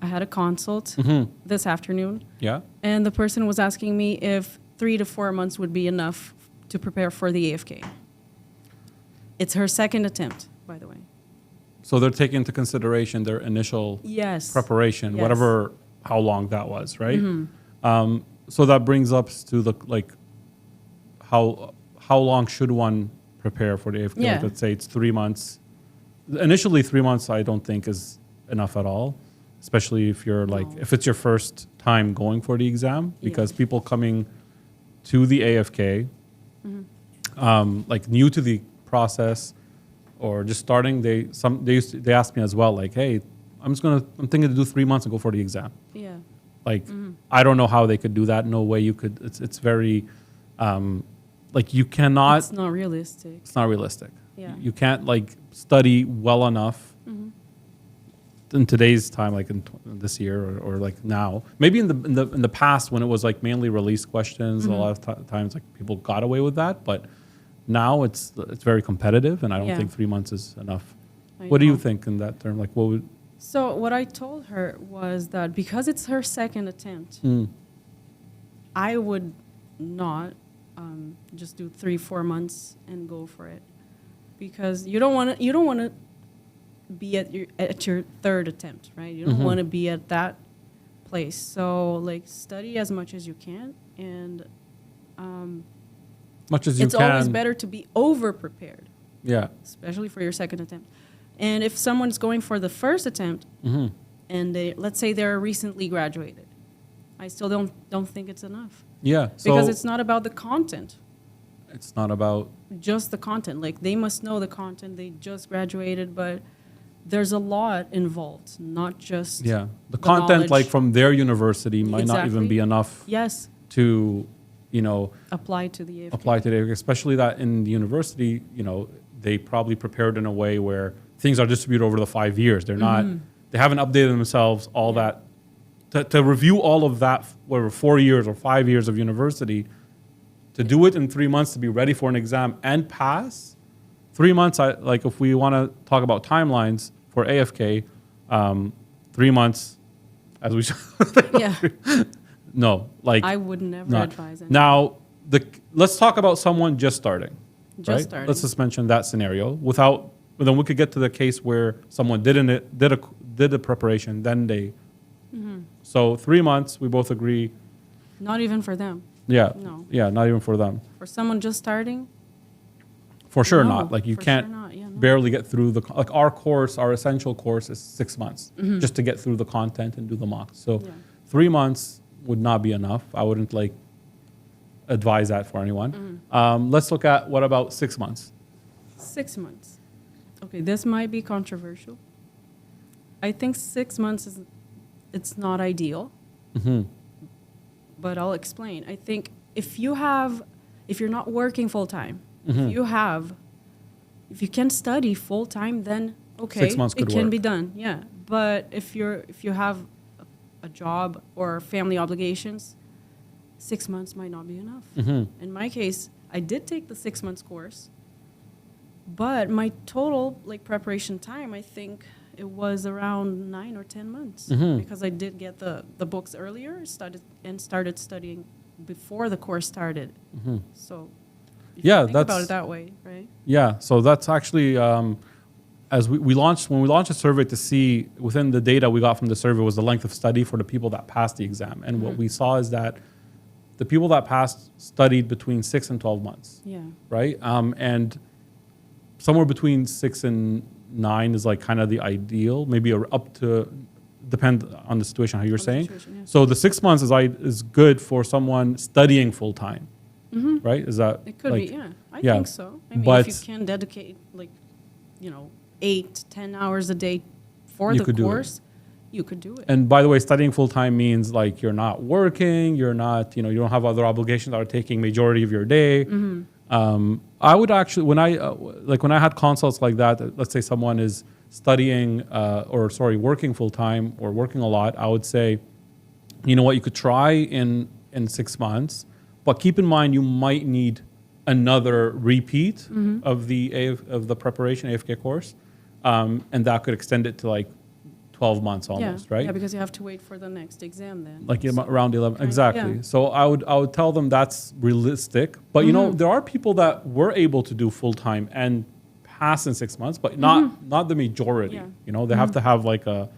I had a consult this afternoon. Yeah. And the person was asking me if 3 to 4 months would be enough to prepare for the AFK. It's her second attempt, by the way. So they're taking into consideration their initial preparation, Yes. how long that was, right? So that brings us to the how long should one prepare for the AFK? Yeah. Like, let's say it's 3 months. Initially, 3 months I don't think is enough at all, especially if you're if it's your first time going for the exam, because people coming to the AFK, new to the process or just starting, they asked me as well, like, hey, I'm thinking to do 3 months and go for the exam. Yeah. I don't know how they could do that. No way you could. It's very, you cannot. It's not realistic. It's not realistic. Yeah. You can't study well enough in today's time, in this year or now. Maybe in the past when it was mainly release questions, a lot of times people got away with that. But now it's very competitive, and I don't think 3 months is enough. What do you think in that term? What would? So what I told her was that because it's her second attempt, I would not just do 3-4 months and go for it, because you don't want to be at your third attempt, right? You don't want to be at that place. So study as much as you can, and much as you it's can. always better to be over prepared. Yeah. Especially for your second attempt. And if someone's going for the first attempt, and let's say they're recently graduated, I still don't think it's enough. Yeah. Because it's not about the content. It's not about just the content. They must know the content. They just graduated, but there's a lot involved, not just the content knowledge. From their university might not even be enough. Yes. To apply to the AFK. Apply to the AFK, especially that in the university, they probably prepared in a way where things are distributed over the 5 years. They're not. They haven't updated themselves all that to review all of that, whatever 4 years or 5 years of university, to do it in 3 months to be ready for an exam and pass. 3 months, if we want to talk about timelines for AFK, 3 months, as we no, I would never advise anyone. Now, let's talk about someone just starting. Just starting. Let's just mention that scenario. Then we could get to the case where someone did the preparation, then they. So 3 months, we both agree. Not even for them. Yeah. No. Yeah, not even for them. For someone just starting. For sure not. You can't sure not. barely get through our course. Our essential course is 6 months just to get through the content and do the mocks. So 3 months would not be enough. I wouldn't advise that for anyone. Let's look at what about 6 months? 6 months. Okay, this might be controversial. I think 6 months it's not ideal. But I'll explain. I think if you're not working full time, if you can study full time, then okay, 6 months could it can work. be done. Yeah, but if you have a job or family obligations, 6 months might not be enough. In my case, I did take the 6 months course, but my total preparation time, I think it was around 9 or 10 months because I did get the books earlier, started studying before the course started. So you can think about it that way, right? Yeah, so that's actually as when we launched a survey to see within the data we got from the survey was the length of study for the people that passed the exam, and what we saw is that the people that passed studied between 6 and 12 months. Yeah. Right, and somewhere between 6 and 9 is kind of the ideal, maybe up to depend on the situation how you're saying. So the 6 months is good for someone studying full time, right? Is that it could be? Yeah, I think so. I mean, if you can dedicate 8-10 hours a day for the course, you could do it. And by the way, studying full time means you're not working, you're not you don't have other obligations that are taking majority of your day. I would actually, when I had consults like that, let's say someone is studying working full time or working a lot, I would say, you know what, you could try in 6 months, but keep in mind you might need another repeat of the preparation AFK course, and that could extend it to 12 12 months almost, right? Yeah, because you have to wait for the next exam then. Like So- around 11, Right, exactly. yeah. So I would tell them that's realistic. But you know, there are people that were able to do full time and pass in 6 months, but not the majority. Yeah. You know, they have to have like a,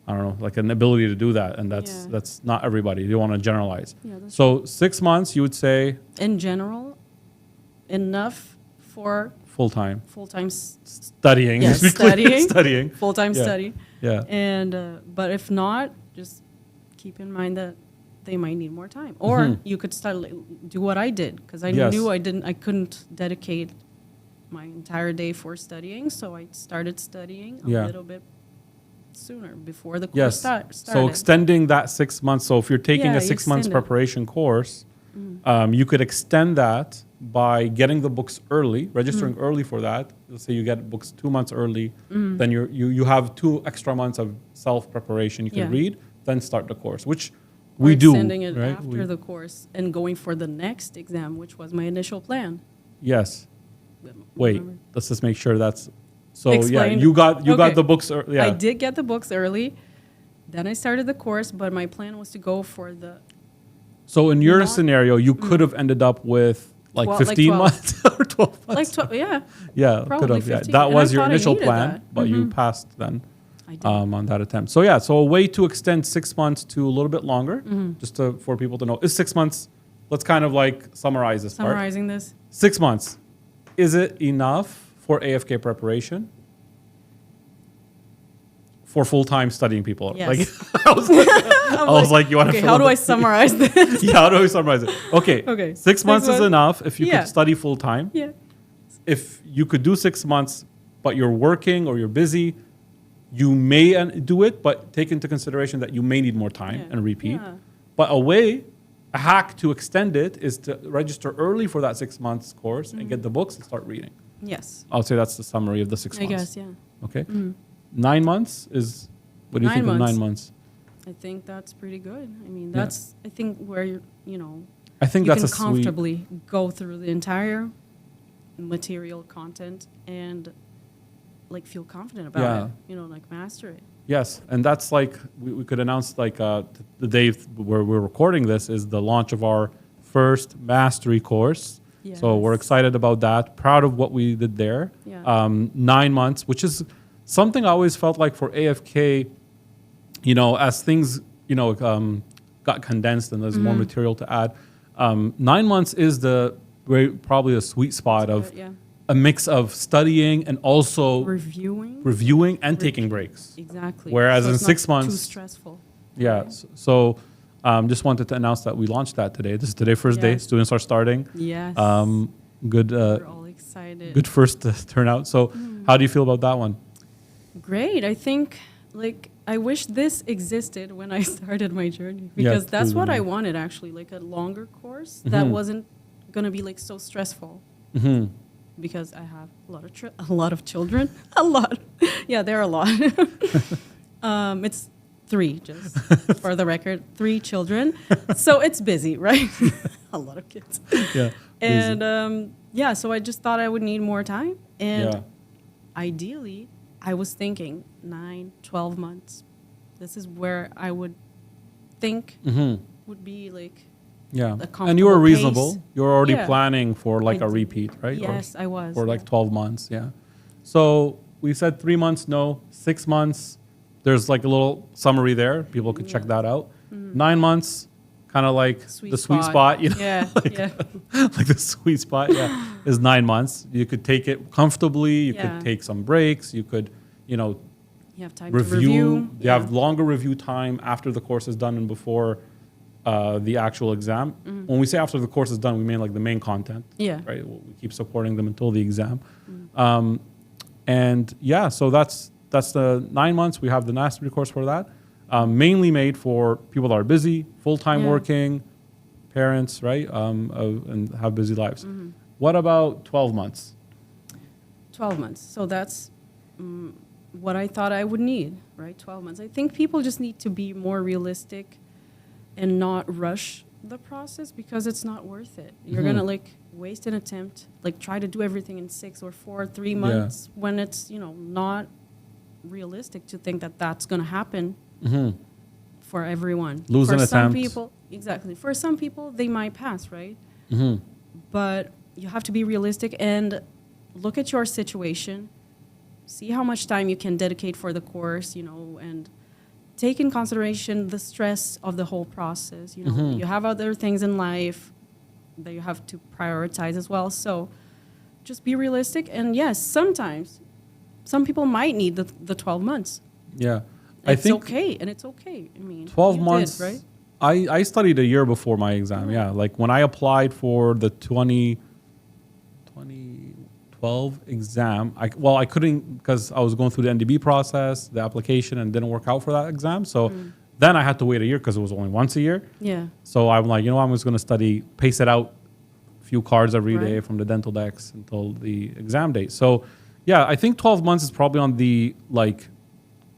I don't know, like an ability to do that, and Yeah. that's not everybody. You want to generalize. Yeah, that's So 6 months, you would say in general, enough for full time full-time studying. Yes, Just be clear, studying. studying. full-time Yeah. study. Yeah. And but if not, just keep in mind that they might need more time, or you could start do what I did, because I Yes. knew I couldn't dedicate my entire day for studying, so I started studying a Yeah. little bit sooner before the course Yes. started. So extending that 6 months. So if you're taking Yeah, a you 6 months extend it. preparation course, you could extend that by getting the books early, registering early for that. Let's say you get books 2 months early, then you have 2 extra months of self preparation you can Yeah. read, then start the course, which Or we do. extending it right? after the course and going for the next exam, which was my initial plan. Yes. Wait, Remember? let's just make sure that's. So Explain. yeah, you got Okay. the books. Yeah. I did get the books early. Then I started the course, but my plan was to go for the So in your Not- scenario, you could have ended up with like Well, like 15 12. months or 12 months. yeah, Yeah, probably could have. Yeah. 15. That And was I your thought I initial needed plan, that. but you passed then I did. on that attempt. So yeah, so a way to extend 6 months to a little bit longer, just for people to know, is 6 months. Let's kind of like summarize this part. Summarizing this, 6 months, is it enough for AFK preparation? For full-time studying people? Yes. Like, I was like, you want to okay, how do I summarize this? Yeah, how do we summarize it? Okay. Okay. 6 months is months. enough if you Yeah. could study full time. Yeah. If you could do 6 months, but you're working or you're busy, you may do it, but take into consideration that you may need more time Yeah. and repeat. Yeah. But a hack to extend it is to register early for that 6 months course and get the books and start reading. Yes. I'll say that's the summary of the 6 I months. guess, yeah. Okay. 9 months is, what do you 9 think of months. 9 months? I think that's pretty good. I mean, Yeah. that's, I think, where you're, I think you that's can a sweet. comfortably go through the entire material content and like feel confident about Yeah. it, like master it. Yes, and that's like we could announce like the day where we're recording this is the launch of our first mastery course. So we're Yes. excited about that. Proud of what we did there. Yeah. 9 months, which is something I always felt like for AFK. As things got condensed and there's more material to add. 9 months is probably a sweet spot of Yeah. a mix of studying and also Reviewing. and taking breaks. Exactly. Whereas in it's 6 not months- too stressful. Yeah. So just wanted to announce that we launched that today. This is today, first day. Yes. Students are starting. Yes. Good We're all excited. good first turnout. So how do you feel about that one? Great. I think, I wish this existed when I started my journey, Yeah, because that's what I totally. wanted, actually, like a longer course that wasn't going to be so stressful. Mm-hmm. Because I have a lot of children. A lot. Yeah, there are a lot. It's 3, just for the record, 3 children. So it's busy, right? A lot of kids. Yeah. And so I just thought I would need more time. And Yeah. ideally, I was thinking 9, 12 months. This is where I would think would be Yeah. a And you were comfortable reasonable. pace. You were already Yeah. planning for I a did. repeat, right? Yes, I was. Or yeah. 12 months. Yeah. So we said 3 months, no. 6 months. There's a little summary there. People could check that out. 9 months, kind of like the sweet spot. Yeah, yeah. Like the sweet spot, is 9 months. You could take it comfortably. You Yeah. could take some breaks. You could, You have time review. to review. You have longer review time after the course is done and before the actual exam. When we say after the course is done, we mean the main content. Yeah. Right. We keep supporting them until the exam. So that's the 9 months. We have the mastery course for that. Mainly made for people that are busy, full-time Yeah. working, parents, right, and have busy lives. What about 12 months? 12 months. So that's what I thought I would need, right? 12 months. I think people just need to be more realistic and not rush the process, because it's not worth it. You're going to waste an attempt, try to do everything in 6 or 4, 3 months when it's, not realistic to think that that's going to happen Mm-hmm. for everyone. Lose an for some attempt. people, exactly. For some people, they might pass, right? Mm-hmm. But you have to be realistic and look at your situation, see how much time you can dedicate for the course, you know, and take in consideration the stress of the whole process. You know, Mm-hmm. you have other things in life that you have to prioritize as well. So just be realistic. And yes, sometimes some people might need the 12 months. Yeah. It's okay. And it's okay. I mean, 12 you months, did, right? I studied a year before my exam. Yeah. Like when I applied for the 2012 exam, I couldn't because I was going through the NDEB process, the application, and didn't work out for that exam. So then I had to wait a year because it was only once a year. Yeah. So I'm like, I'm just going to study, pace it out a few cards every day Right. from the dental decks until the exam date. So yeah, I think 12 months is probably on the like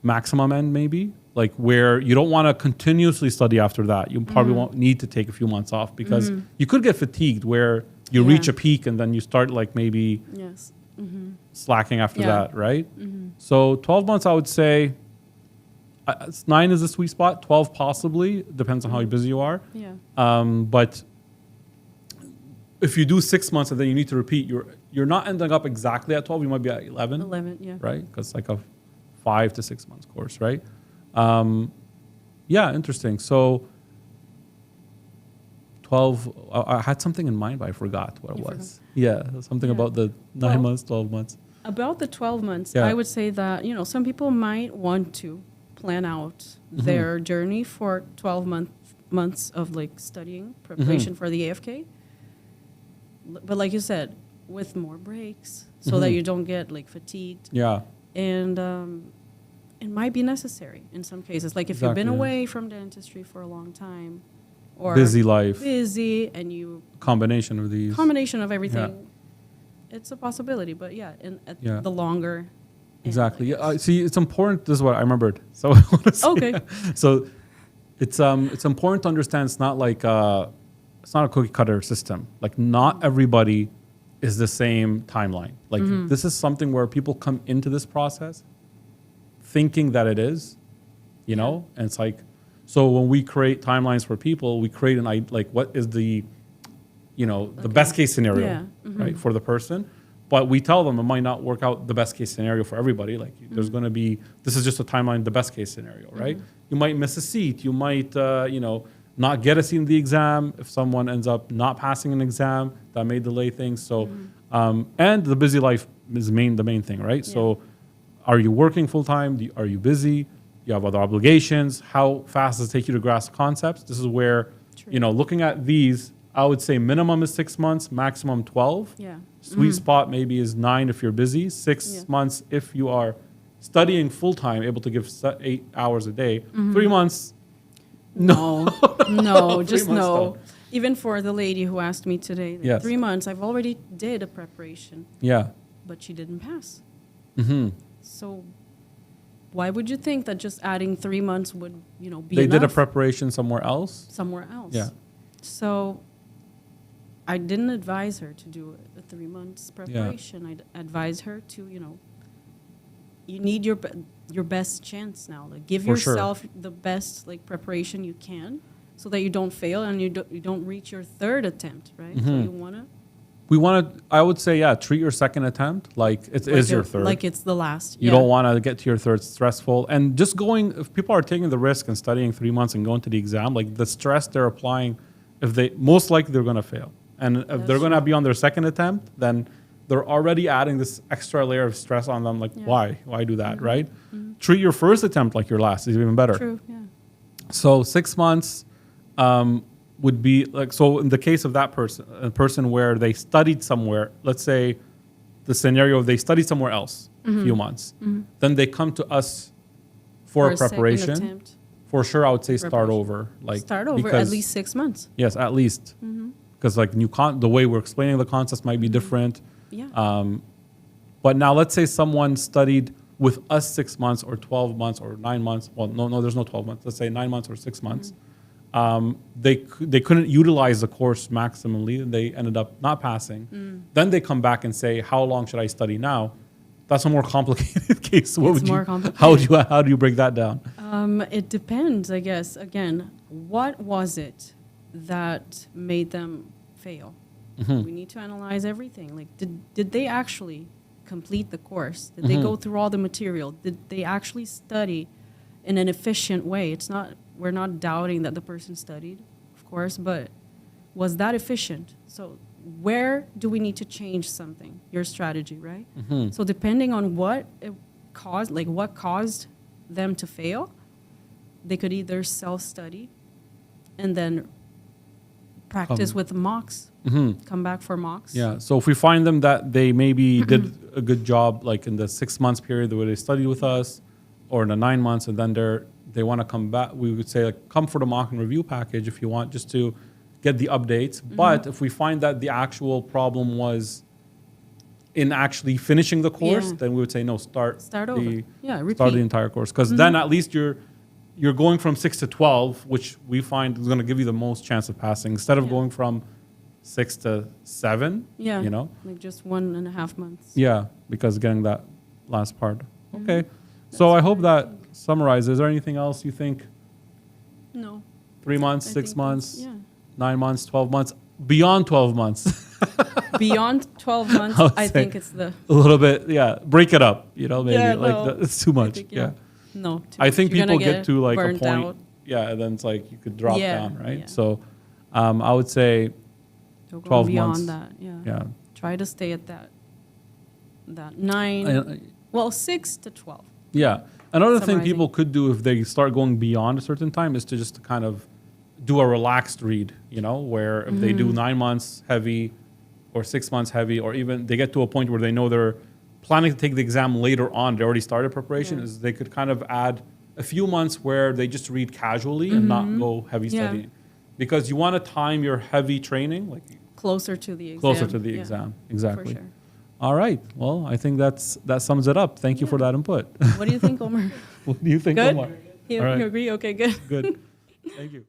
maximum end, maybe like where you don't want to continuously study after that. You probably won't need to take a few months off because you could get fatigued where you Yeah. reach a peak and then you start like maybe Yes. slacking after Yeah. that, right? So 12 months, I would say 9 is the sweet spot, 12 possibly, depends on how busy you are. Yeah. But if you do 6 months and then you need to repeat, you're not ending up exactly at 12. You might be at 11, 11, yeah. right? Because it's like a 5 to 6 months course, right? Yeah, interesting. So 12, I had something in mind, but I forgot what it was. Yeah, something Yeah. about the 9 months, 12 months. About the 12 months, Yeah. I would say that, you know, some people might want to plan out their journey for 12 months of like studying, preparation for the AFK. But like you said, with more breaks so that you don't get like fatigued. Yeah, And it might be necessary in some cases. Like if you've been Exactly. away from dentistry for a long time or busy life, busy and you combination of these. combination of everything, it's a possibility. But yeah, at Yeah. the longer. end, Exactly. I Yeah. guess. See, it's important. This is what I remembered. So I want to say, Okay. So it's important to understand. It's not like it's not a cookie cutter system. Like not everybody is the same timeline. Like this is something where people come into this process thinking that it is, you know, and it's like, so when we create timelines for people, we create like what is the, the best case scenario, Yeah. right, for the person. But we tell them it might not work out the best case scenario for everybody. Like there's going to be, this is just a timeline, the best case scenario, right? You might miss a seat. You might, not get a seat in the exam. If someone ends up not passing an exam, that may delay things. So, and the busy life is the main thing, right? Yeah. So are you working full time? Are you busy? You have other obligations. How fast does it take you to grasp concepts? This is where, True. looking at these, I would say minimum is 6 months, maximum 12. Yeah. Sweet spot maybe is 9 if you're busy, 6 Yeah. months if you are studying full time, able to give 8 hours a day. 3 months, No, no, 3 just months no. though. Even for the lady who asked me today, like, Yes. 3 months, I've already did a preparation, yeah. but she didn't pass. Hmm. So why would you think that just adding 3 months would, be They did a enough preparation somewhere else. somewhere else? Yeah. So I didn't advise her to do a 3 months preparation. I'd advise her to, you need your best chance now. Like give For sure. yourself the best like preparation you can, so that you don't fail and you don't reach your third attempt, right? So you wanna I would say, treat your second attempt like it is your third. like it's the last. You don't want to get to your third stressful. And just if people are taking the risk and studying 3 months and going to the exam, like the stress they're applying, most likely they're going to fail. And if That's they're going to true. be on their second attempt, then they're already adding this extra layer of stress on them. Like, Yeah. why do that, right? Treat your first attempt like your last is even better. True. Yeah. So 6 months would be like, so in the case of that person, a person where they studied somewhere, let's say the scenario of they studied somewhere else a few months, then they come to us for a second preparation. attempt. For sure, I would say start Preparation. over. Like Start over at because- least 6 months. Yes, at least. Because like the way we're explaining the concepts might be different. Yeah. But now let's say someone studied with us 6 months or 12 months or 9 months. Well, no, there's no 12 months. Let's say 9 months or 6 months. They couldn't utilize the course maximally. And they ended up not passing. Then they come back and say, how long should I study now? that's a more complicated case. What It's would more you, complicated. how do you break that down? It depends, I guess. Again, what was it that made them fail? We need to analyze everything. Like, did they actually complete the course? Did they go through all the material? Did they actually study in an efficient way? We're not doubting that the person studied, of course, but was that efficient? So where do we need to change something? Your strategy, right? So depending on what it caused, like what caused them to fail, they could either self-study and then practice with mocks, come back for mocks. Yeah. So if we find them that they maybe did a good job, like in the 6 months period where they studied with us, or in the 9 months, and then they want to come back, we would say, like, come for the mock and review package if you want, just to get the updates. But if we find that the actual problem was in actually finishing the course, then we would say no, start over. repeat. Repeat. Start the entire course, because then at least you're going from 6 to 12, which we find is going to give you the most chance of passing, instead of going from 6 to 7. Yeah. You know, like just 1.5 months. yeah, because getting that last part. Okay. So I hope that summarizes. Is there anything else you think? No. 3 months, I 6 think months, yeah. 9 months, 12 months, beyond 12 months. Beyond 12 months, I think it's the... A little bit, yeah. Break it up, maybe. Yeah, no. It's too much. think, Yeah. No. Too I much. think You're people gonna get to like a burnt point. out. Yeah, and then it's like you could drop down, right? Yeah. So I would say Don't go 12 beyond months. that. Yeah. Yeah. Try to stay at that 9, 6 to 12. Yeah. Another thing Summarizing. people could do if they start going beyond a certain time is to just kind of do a relaxed read, where if they do 9 months heavy or 6 months heavy, or even they get to a point where they know they're planning to take the exam later on, they already started preparation, is they could kind of add a few months where they just read casually and not go heavy studying. Because you want to time your heavy training like Closer to the exam. closer to the Yeah, exam. Exactly. For sure. All right. Well, I think that sums it up. Thank you for that input. What do you think, Omar? What do you think, Good? Omar? You All right. agree? Okay, good. Good. Thank you.